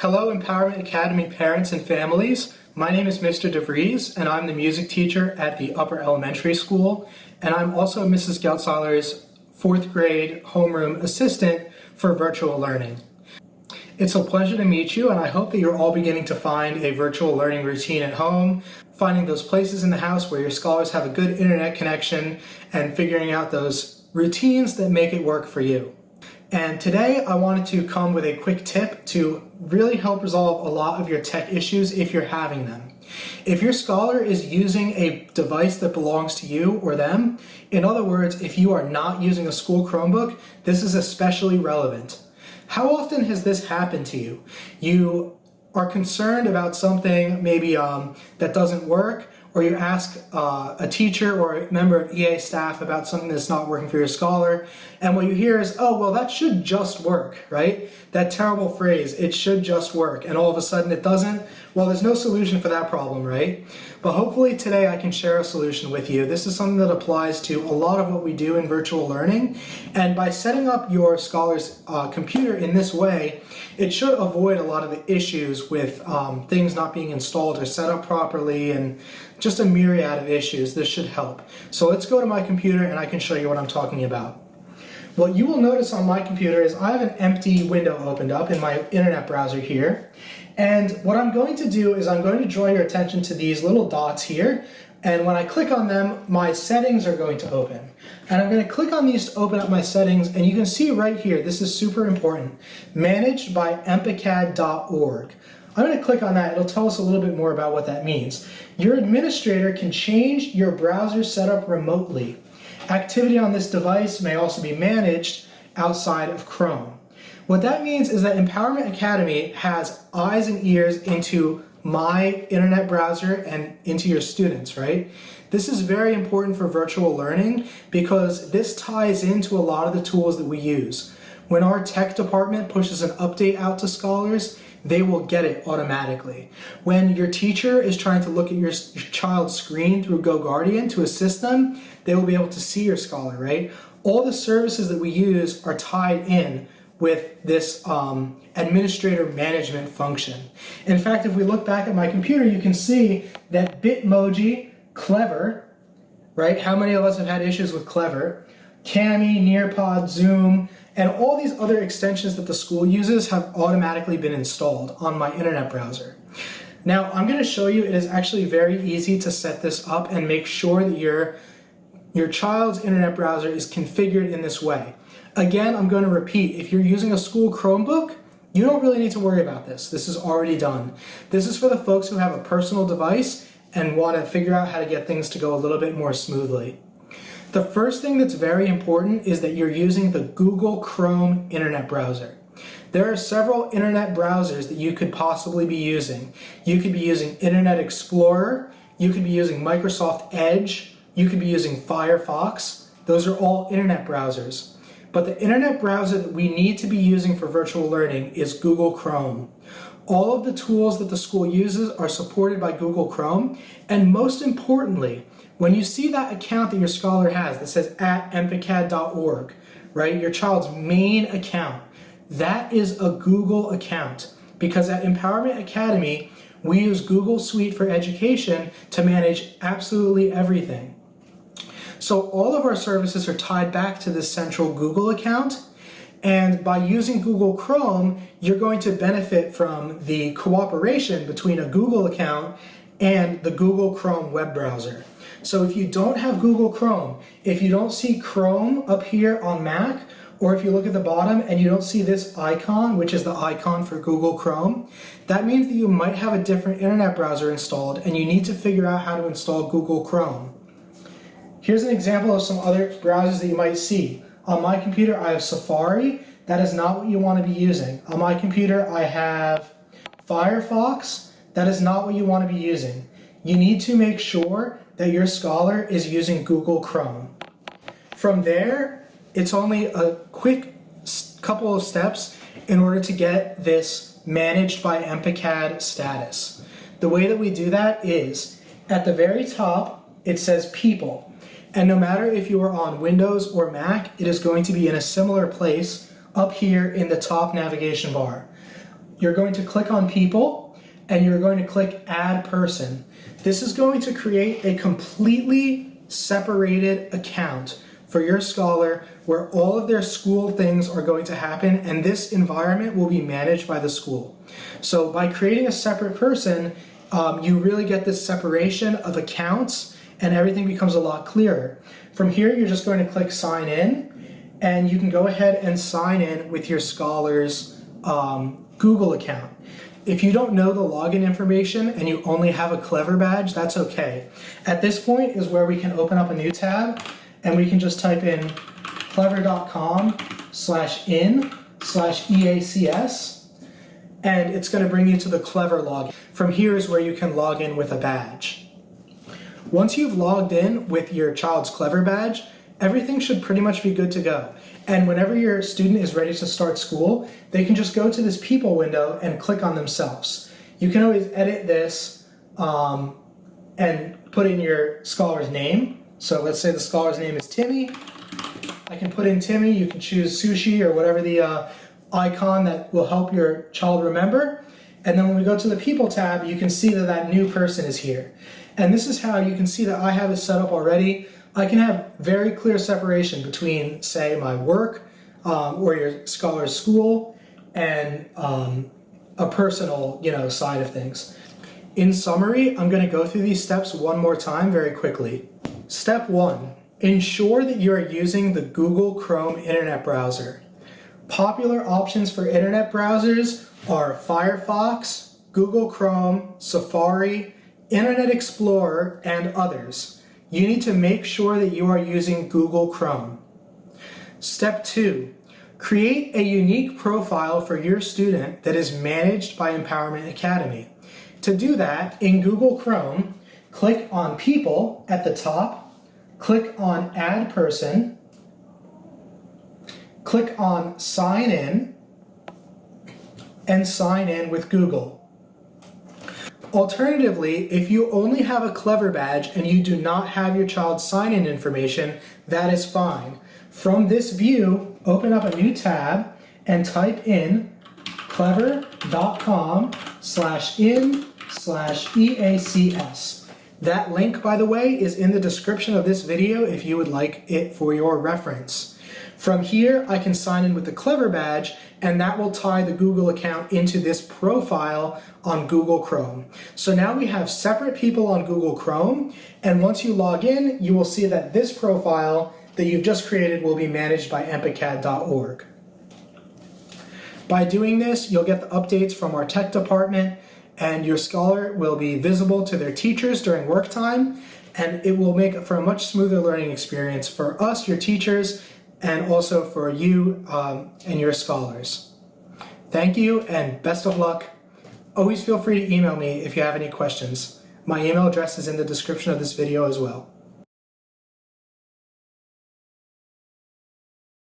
Hello, Empowerment Academy parents and families. My name is Mr. DeVries, and I'm the music teacher at the upper elementary school, and I'm also Mrs. Geltzahler's 4th grade homeroom assistant for virtual learning. It's a pleasure to meet you, and I hope that you're all beginning to find a virtual learning routine at home, finding those places in the house where your scholars have a good internet connection, and figuring out those routines that make it work for you. And today I wanted to come with a quick tip to really help resolve a lot of your tech issues if you're having them. If your scholar is using a device that belongs to you or them, in other words, if you are not using a school Chromebook, this is especially relevant. How often has this happened to you? You are concerned about something maybe that doesn't work, or you ask a teacher or a member of EA staff about something that's not working for your scholar, and what you hear is, oh, well, that should just work, right? That terrible phrase, it should just work, and all of a sudden it doesn't. Well, there's no solution for that problem, right? But hopefully today I can share a solution with you. This is something that applies to a lot of what we do in virtual learning, and by setting up your scholar's computer in this way, it should avoid a lot of the issues with things not being installed or set up properly, and just a myriad of issues. This should help. So let's go to my computer and I can show you what I'm talking about. What you will notice on my computer is I have an empty window opened up in my internet browser here. And what I'm going to do is I'm going to draw your attention to these little dots here. And when I click on them, my settings are going to open. And I'm going to click on these to open up my settings. And you can see right here, this is super important, managed by empacad.org. I'm going to click on that. It'll tell us a little bit more about what that means. Your administrator can change your browser setup remotely. Activity on this device may also be managed outside of Chrome. What that means is that Empowerment Academy has eyes and ears into my internet browser and into your students, right? This is very important for virtual learning because this ties into a lot of the tools that we use. When our tech department pushes an update out to scholars, they will get it automatically. When your teacher is trying to look at your child's screen through GoGuardian to assist them, they will be able to see your scholar, right? All the services that we use are tied in with this administrator management function. In fact, if we look back at my computer, you can see that Bitmoji, Clever, right? How many of us have had issues with Clever? Kami, Nearpod, Zoom, and all these other extensions that the school uses have automatically been installed on my internet browser. Now, I'm going to show you it is actually very easy to set this up and make sure that your child's internet browser is configured in this way. Again, I'm going to repeat, if you're using a school Chromebook, you don't really need to worry about this. This is already done. This is for the folks who have a personal device and want to figure out how to get things to go a little bit more smoothly. The first thing that's very important is that you're using the Google Chrome internet browser. There are several internet browsers that you could possibly be using. You could be using Internet Explorer, you could be using Microsoft Edge, you could be using Firefox. Those are all internet browsers. But the internet browser that we need to be using for virtual learning is Google Chrome. All of the tools that the school uses are supported by Google Chrome, and most importantly, when you see that account that your scholar has that says @empacad.org, right, your child's main account, that is a Google account, because at Empowerment Academy, we use Google Suite for Education to manage absolutely everything. So all of our services are tied back to this central Google account, and by using Google Chrome, you're going to benefit from the cooperation between a Google account and the Google Chrome web browser. So if you don't have Google Chrome, if you don't see Chrome up here on Mac, or if you look at the bottom and you don't see this icon, which is the icon for Google Chrome, that means that you might have a different internet browser installed and you need to figure out how to install Google Chrome. Here's an example of some other browsers that you might see. On my computer, I have Safari. That is not what you want to be using. On my computer, I have Firefox. That is not what you want to be using. You need to make sure that your scholar is using Google Chrome. From there, it's only a quick couple of steps in order to get this managed by Empacad status. The way that we do that is, at the very top, it says People. And no matter if you are on Windows or Mac, it is going to be in a similar place up here in the top navigation bar. you're going to click on People, and you're going to click Add Person. This is going to create a completely separated account for your scholar where all of their school things are going to happen, and this environment will be managed by the school. So by creating a separate person, you really get this separation of accounts and everything becomes a lot clearer. From here, you're just going to click Sign In, and you can go ahead and sign in with your scholar's Google account. If you don't know the login information and you only have a Clever badge, that's okay. At this point is where we can open up a new tab, and we can just type in clever.com/in/EACS, and it's going to bring you to the Clever login. From here is where you can log in with a badge. Once you've logged in with your child's Clever badge, everything should pretty much be good to go. And whenever your student is ready to start school, they can just go to this People window and click on themselves. You can always edit this and put in your scholar's name. So let's say the scholar's name is Timmy. I can put in Timmy. You can choose Sushi or whatever the icon that will help your child remember. And then when we go to the People tab, you can see that that new person is here. And this is how you can see that I have it set up already. I can have very clear separation between, say, my work or your scholar's school and a personal, side of things. In summary, I'm going to go through these steps one more time very quickly. Step 1, ensure that you are using the Google Chrome internet browser. Popular options for internet browsers are Firefox, Google Chrome, Safari, Internet Explorer, and others. You need to make sure that you are using Google Chrome. Step 2, create a unique profile for your student that is managed by Empowerment Academy. To do that, in Google Chrome, click on People at the top, click on Add Person, click on Sign In, and sign in with Google. Alternatively, if you only have a Clever badge and you do not have your child's sign-in information, that is fine. From this view, open up a new tab and type in clever.com/in/EACS. That link, by the way, is in the description of this video if you would like it for your reference. From here, I can sign in with the Clever badge, and that will tie the Google account into this profile on Google Chrome. So now we have separate people on Google Chrome, and once you log in, you will see that this profile that you've just created will be managed by empacad.org. By doing this, you'll get the updates from our tech department, and your scholar will be visible to their teachers during work time, and it will make for a much smoother learning experience for us, your teachers, and also for you and your scholars. Thank you and best of luck. Always feel free to email me if you have any questions. My email address is in the description of this video as well.